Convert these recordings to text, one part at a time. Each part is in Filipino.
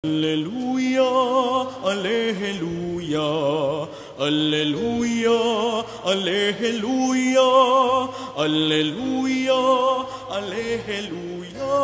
Alleluia, alleluia, alleluia, alleluia, alleluia, alleluia,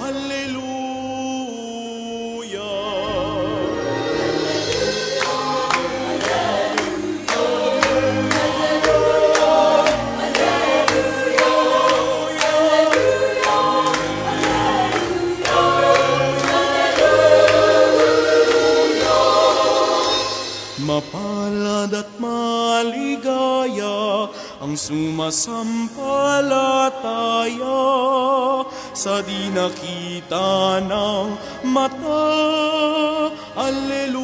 alleluia. Mapalad at maligaya ang sumasampalataya sa di nakita ng mata. Alleluia.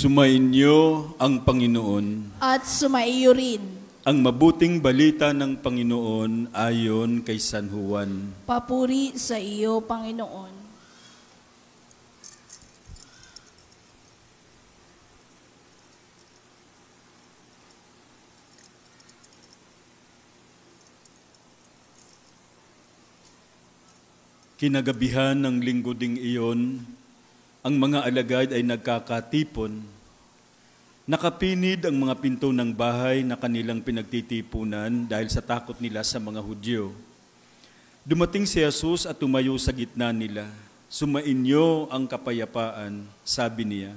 Sumainyo ang Panginoon. At sumaiyo rin. Ang mabuting balita ng Panginoon ayon kay San Juan. Papuri sa iyo, Panginoon. Kinagabihan ng linggo ding iyon, ang mga alagad ay nagkakatipon. Nakapinid ang mga pinto ng bahay na kanilang pinagtitipunan dahil sa takot nila sa mga Hudyo. Dumating si Jesus at tumayo sa gitna nila. Sumainyo ang kapayapaan, sabi niya.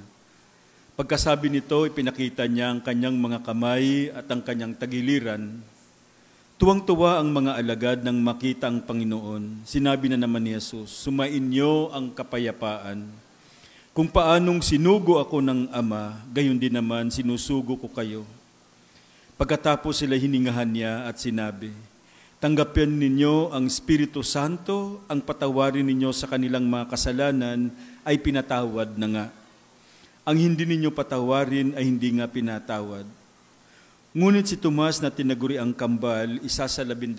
Pagkasabi nito, ipinakita niya ang kanyang mga kamay at ang kanyang tagiliran. Tuwang-tuwa ang mga alagad nang makita ang Panginoon. Sinabi na naman ni Jesus, sumainyo ang kapayapaan. Kung paanong sinugo ako ng Ama, gayon din naman sinusugo ko kayo. Pagkatapos sila hiningahan niya at sinabi, tanggapin ninyo ang Espiritu Santo, ang patawarin ninyo sa kanilang mga kasalanan ay pinatawad na nga. Ang hindi ninyo patawarin ay hindi nga pinatawad. Ngunit si Tomas na tinaguri ang kambal, isa sa 12,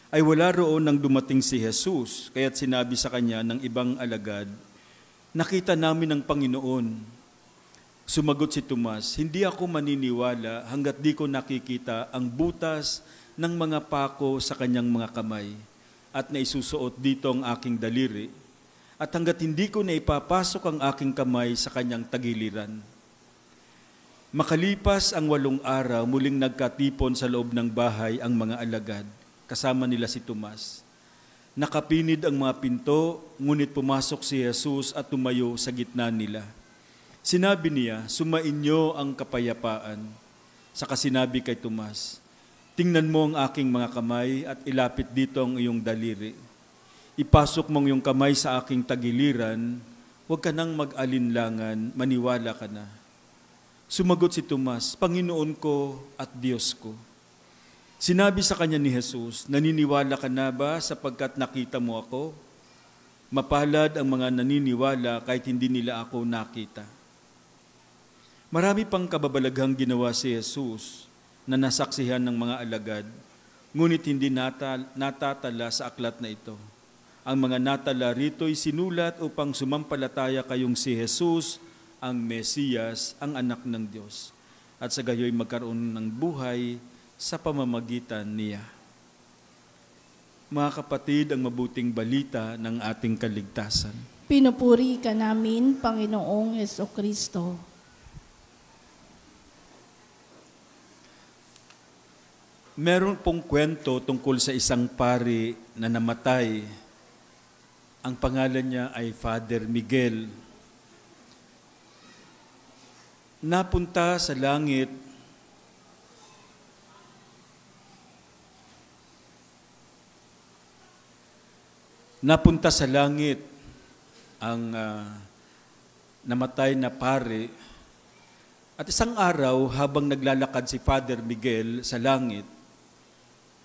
ay wala roon nang dumating si Jesus, kaya't sinabi sa kanya ng ibang alagad, nakita namin ang Panginoon. Sumagot si Tomas, hindi ako maniniwala hanggat di ko nakikita ang butas ng mga pako sa kanyang mga kamay at naisusuot dito ang aking daliri at hanggat hindi ko naipapasok ang aking kamay sa kanyang tagiliran. Makalipas ang 8 araw, muling nagkatipon sa loob ng bahay ang mga alagad, kasama nila si Tomas. Nakapinid ang mga pinto, ngunit pumasok si Jesus at tumayo sa gitna nila. Sinabi niya, sumainyo ang kapayapaan. Saka sinabi kay Tomas, tingnan mo ang aking mga kamay at ilapit dito ang iyong daliri. Ipasok mong iyong kamay sa aking tagiliran, huwag ka nang mag-alinlangan, maniwala ka na. Sumagot si Tomas, Panginoon ko at Diyos ko. Sinabi sa kanya ni Jesus, naniniwala ka na ba sapagkat nakita mo ako? Mapalad ang mga naniniwala kahit hindi nila ako nakita. Marami pang kababalaghang ginawa si Jesus na nasaksihan ng mga alagad, ngunit hindi natatala sa aklat na ito. Ang mga natala rito'y sinulat upang sumampalataya kayong si Jesus, ang Mesiyas, ang anak ng Diyos, at sa gayoy magkaroon ng buhay sa pamamagitan niya. Mga kapatid, ang mabuting balita ng ating kaligtasan. Pinupuri ka namin, Panginoong Jesucristo. Meron pong kwento tungkol sa isang pari na namatay. Ang pangalan niya ay Father Miguel. Napunta sa langit ang namatay na pare. At isang araw, habang naglalakad si Father Miguel sa langit,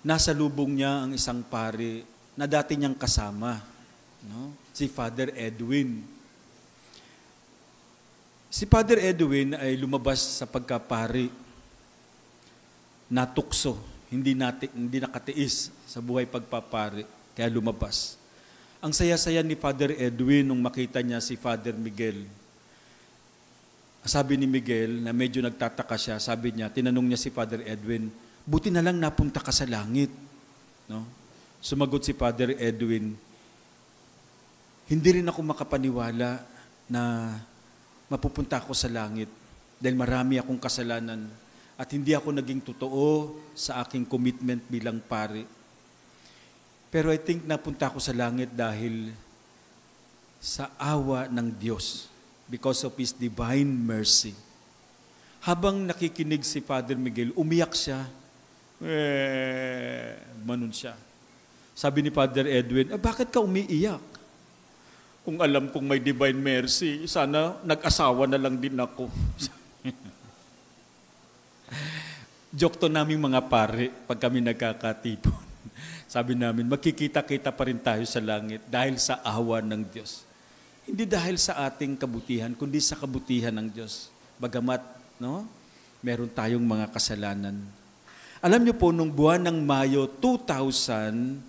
nasa lubong niya ang isang pare na dati niyang kasama, no? Si Father Edwin. Si Father Edwin ay lumabas sa pagkapari, natukso, hindi nakatiis sa buhay pagpapari, kaya lumabas. Ang saya-saya ni Father Edwin nung makita niya si Father Miguel. Sabi ni Miguel, na medyo nagtataka siya, sabi niya, tinanong niya si Father Edwin, buti na lang napunta ka sa langit. No? Sumagot si Father Edwin, hindi rin ako makapaniwala na mapupunta ako sa langit dahil marami akong kasalanan at hindi ako naging totoo sa aking commitment bilang pari. Pero I think napunta ako sa langit dahil sa awa ng Diyos, because of His divine mercy. Habang nakikinig si Father Miguel, umiyak siya. Manon siya. Sabi ni Father Edwin, bakit ka umiiyak? Kung alam kong may divine mercy, sana nag-asawa na lang din ako. Joke to naming mga pare pag kami nagkakatipon. Sabi namin, magkikita-kita pa rin tayo sa langit dahil sa awa ng Diyos. Hindi dahil sa ating kabutihan, kundi sa kabutihan ng Diyos. Bagamat, no, meron tayong mga kasalanan. Alam niyo po, nung buwan ng Mayo 2000,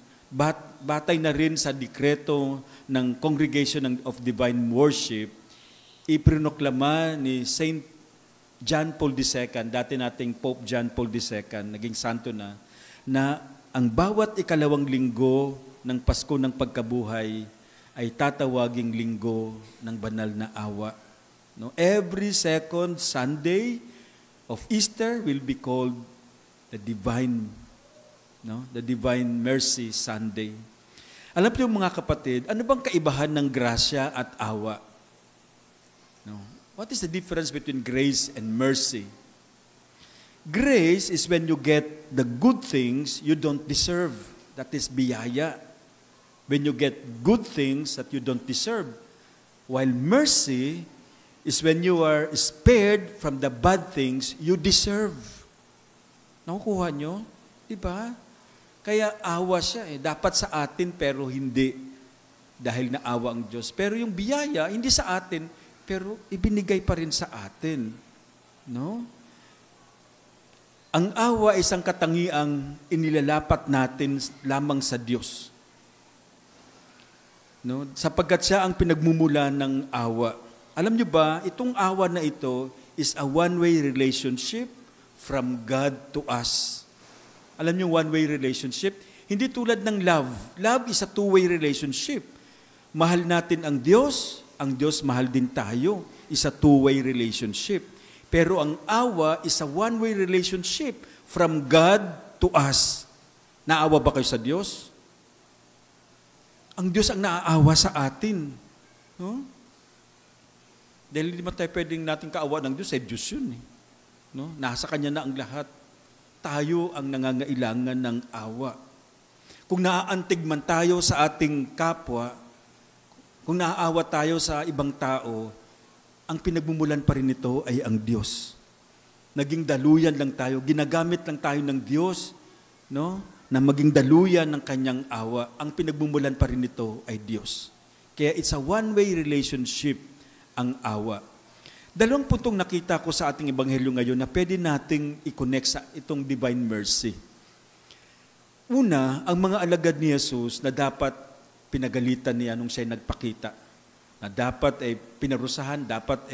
batay na rin sa dekreto ng Congregation of Divine Worship, iprinoklama ni Saint John Paul II, dati nating Pope John Paul II, naging santo na ang bawat ikalawang linggo ng Pasko ng Pagkabuhay ay tatawaging linggo ng banal na awa. No? Every second Sunday of Easter will be called the Divine Mercy Sunday. Alam niyo mga kapatid, ano bang kaibahan ng grasya at awa? No? What is the difference between grace and mercy? Grace is when you get the good things you don't deserve. That is biyaya. When you get good things that you don't deserve. While mercy is when you are spared from the bad things you deserve. Nakukuha nyo? Diba? Kaya awa siya Dapat sa atin pero hindi. Dahil naawa ang Diyos. Pero yung biyaya, hindi sa atin, pero ibinigay pa rin sa atin. No? Ang awa ay isang katangiang inilalapat natin lamang sa Diyos. No? Sapagkat siya ang pinagmumula ng awa. Alam niyo ba, itong awa na ito is a one-way relationship from God to us. Alam niyo, one-way relationship? Hindi tulad ng love. Love is a two-way relationship. Mahal natin ang Diyos mahal din tayo. Is a two-way relationship. Pero ang awa is a one-way relationship from God to us. Naawa ba kayo sa Diyos? Ang Diyos ang naaawa sa atin. No? Dahil hindi man tayo pwedeng natin kaawa ng Diyos, Diyos yun. No? Nasa Kanya na ang lahat. Tayo ang nangangailangan ng awa. Kung naaantig man tayo sa ating kapwa, kung naaawa tayo sa ibang tao, ang pinagmumulan pa rin nito ay ang Diyos. Naging daluyan lang tayo, ginagamit lang tayo ng Diyos, no? Na maging daluyan ng Kanyang awa. Ang pinagmumulan pa rin nito ay Diyos. Kaya it's a one-way relationship ang awa. Dalawang puntong nakita ko sa ating ebanghelyo ngayon na pwede nating i-connect sa itong divine mercy. Una, ang mga alagad ni Jesus na dapat pinagalitan niya nung siya'y nagpakita. Na dapat pinarusahan, dapat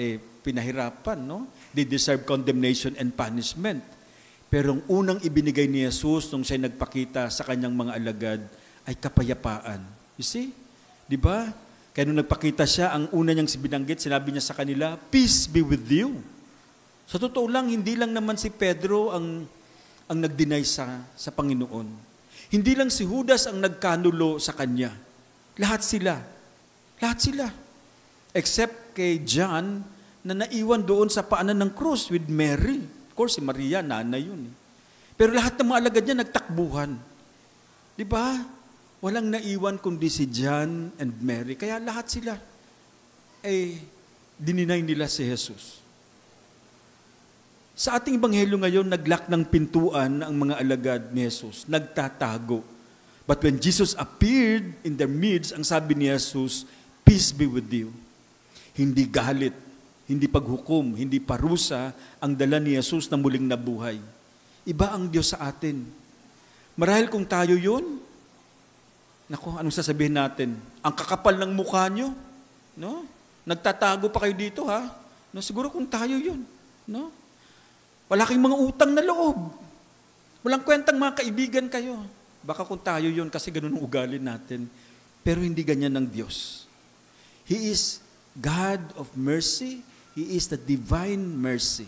pinahirapan, no? They deserve condemnation and punishment. Pero ang unang ibinigay ni Jesus nung siya'y nagpakita sa kanyang mga alagad ay kapayapaan. You see? Di ba? Kaya nung nagpakita siya, ang una niyang binanggit, sinabi niya sa kanila, peace be with you. Sa totoo lang, hindi lang naman si Pedro ang nag-deny sa Panginoon. Hindi lang si Judas ang nagkanulo sa kanya. Lahat sila. Lahat sila. Except kay John na naiwan doon sa paanan ng krus with Mary. Of course, si Maria, nanay yun. Pero lahat ng mga alagad niya nagtakbuhan. Di ba? Walang naiwan kundi si John and Mary. Kaya lahat sila dininay nila si Jesus. Sa ating ebanghelyo ngayon, naglak ng pintuan ang mga alagad ni Jesus, nagtatago. But when Jesus appeared in their midst, ang sabi ni Jesus, "Peace be with you." Hindi galit, hindi paghukom, hindi parusa ang dala ni Jesus na muling nabuhay. Iba ang Diyos sa atin. Marahil kung tayo yun, naku, anong sasabihin natin? Ang kakapal ng mukha nyo, no? Nagtatago pa kayo dito, ha? No, siguro kung tayo yun, no? Wala kayong mga utang na loob. Walang kwentang mga kaibigan kayo. Baka kung tayo yun, kasi ganun ang ugali natin. Pero hindi ganyan ng Diyos. He is God of mercy. He is the divine mercy.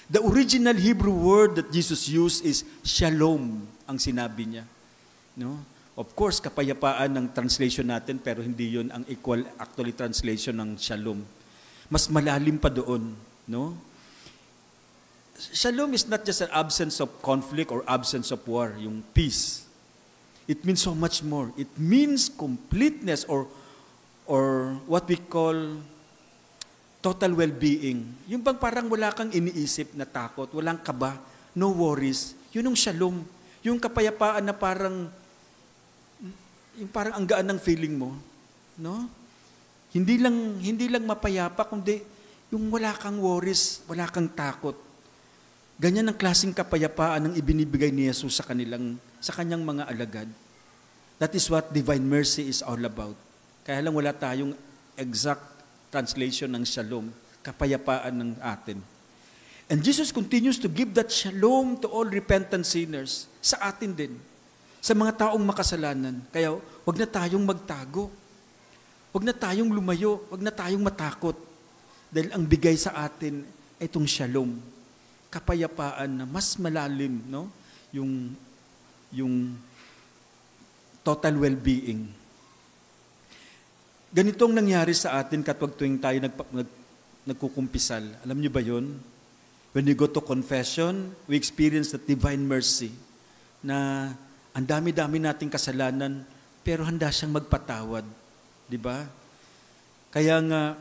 The original Hebrew word that Jesus used is shalom, ang sinabi niya. No? Of course, kapayapaan ng translation natin, pero hindi yun ang equal actually translation ng shalom. Mas malalim pa doon. No? Shalom is not just an absence of conflict or absence of war, yung peace. It means so much more. It means completeness or what we call total well-being. Yung bang parang wala kang iniisip na takot, walang kaba, no worries. Yun yung shalom. Yung kapayapaan na parang ang gaan ng feeling mo. No? Hindi lang mapayapa, kundi yung wala kang worries, wala kang takot. Ganyan ang klaseng kapayapaan ang ibinibigay ni Jesus sa kanyang mga alagad. That is what divine mercy is all about. Kaya lang wala tayong exact translation ng shalom, kapayapaan ng atin. And Jesus continues to give that shalom to all repentant sinners, sa atin din, sa mga taong makasalanan. Kaya wag na tayong magtago. Wag na tayong lumayo, wag na tayong matakot. Dahil ang bigay sa atin ay itong shalom. Kapayapaan na mas malalim, no? Yung total well-being. Ganitong nangyari sa atin kapag tuwing tayo nagkukumpisal. Alam niyo ba yun? When we go to confession, we experience the divine mercy na ang dami-dami nating kasalanan, pero handa siyang magpatawad. Di ba? Kaya nga,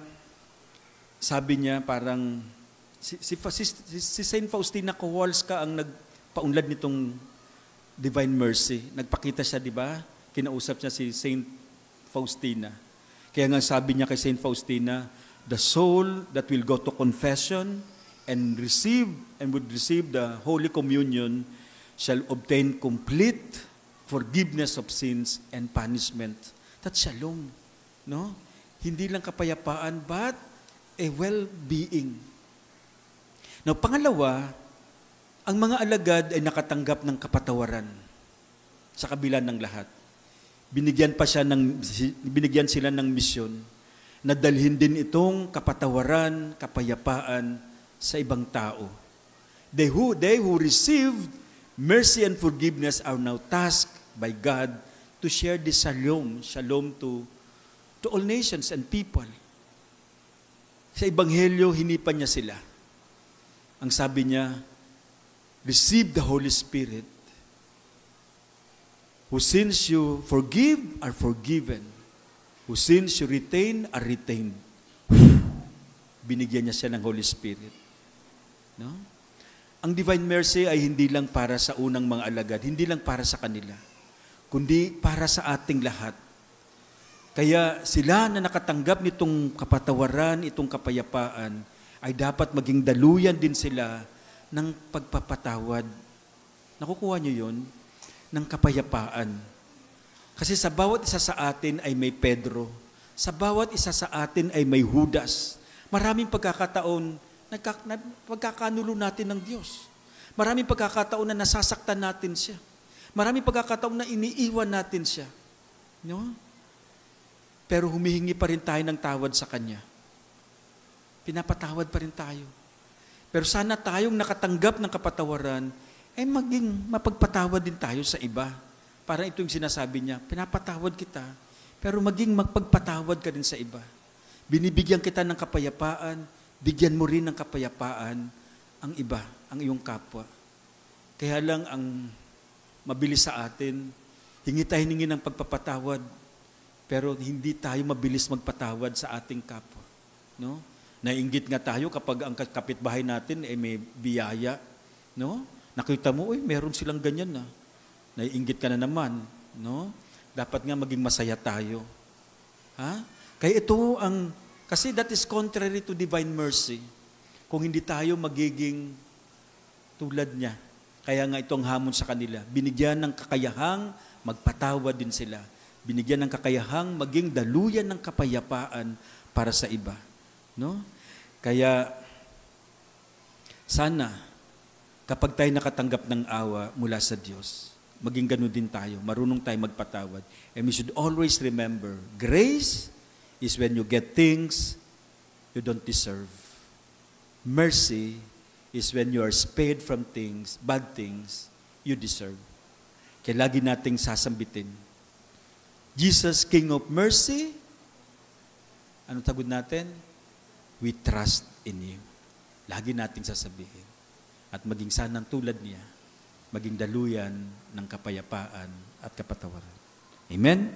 sabi niya parang, si Saint Faustina Kowalska ang nagpaunlad nitong divine mercy. Nagpakita siya, di ba? Kinausap niya si Saint Faustina. Kaya nga sabi niya kay Saint Faustina, the soul that will go to confession and would receive the Holy Communion shall obtain complete forgiveness of sins and punishment. That's shalom. No? Hindi lang kapayapaan, but a well-being. Now, pangalawa, ang mga alagad ay nakatanggap ng kapatawaran sa kabila ng lahat. Binigyan sila ng misyon na dalhin din itong kapatawaran, kapayapaan sa ibang tao. They who received mercy and forgiveness are now tasked by God to share this shalom to all nations and people. Sa Ebanghelyo, hinipan niya sila. Ang sabi niya, receive the Holy Spirit. Whose sins you forgive are forgiven. Whose sins you retain are retained. Binigyan niya siya ng Holy Spirit. No? Ang divine mercy ay hindi lang para sa unang mga alagad, hindi lang para sa kanila, kundi para sa ating lahat. Kaya sila na nakatanggap nitong kapatawaran, itong kapayapaan, ay dapat maging daluyan din sila ng pagpapatawad. Nakukuha niyo yun? Ng kapayapaan. Kasi sa bawat isa sa atin ay may Pedro. Sa bawat isa sa atin ay may Judas. Maraming pagkakataon, pagkakanulo natin ng Diyos. Maraming pagkakataon na nasasaktan natin siya. Maraming pagkakataon na iniiwan natin siya. No? Pero humihingi pa rin tayo ng tawad sa Kanya. Pinapatawad pa rin tayo. Pero sana tayong nakatanggap ng kapatawaran, ay maging mapagpatawad din tayo sa iba. Parang ito yung sinasabi niya, pinapatawad kita, pero maging magpagpatawad ka din sa iba. Binibigyan kita ng kapayapaan, bigyan mo rin ng kapayapaan ang iba, ang iyong kapwa. Kaya lang ang mabilis sa atin, hingi ng pagpapatawad, pero hindi tayo mabilis magpatawad sa ating kapwa. No? Naiinggit nga tayo kapag ang kapitbahay natin may biyaya. No? Nakita mo, meron silang ganyan na. Naiinggit ka na naman. No? Dapat nga maging masaya tayo. Ha? Kaya ito kasi that is contrary to divine mercy. Kung hindi tayo magiging tulad niya. Kaya nga itong hamon sa kanila. Binigyan ng kakayahang magpatawad din sila. Binigyan ng kakayahang maging daluyan ng kapayapaan para sa iba. No? Kaya, sana, kapag tayo nakatanggap ng awa mula sa Diyos, maging ganun din tayo, marunong tayo magpatawad. And we should always remember, grace is when you get things you don't deserve. Mercy is when you are spared from things, bad things, you deserve. Kaya lagi nating sasambitin, Jesus, King of Mercy, anong tagod natin? We trust in you. Lagi nating sasabihin. At maging sanang tulad niya, maging daluyan ng kapayapaan at kapatawaran. Amen?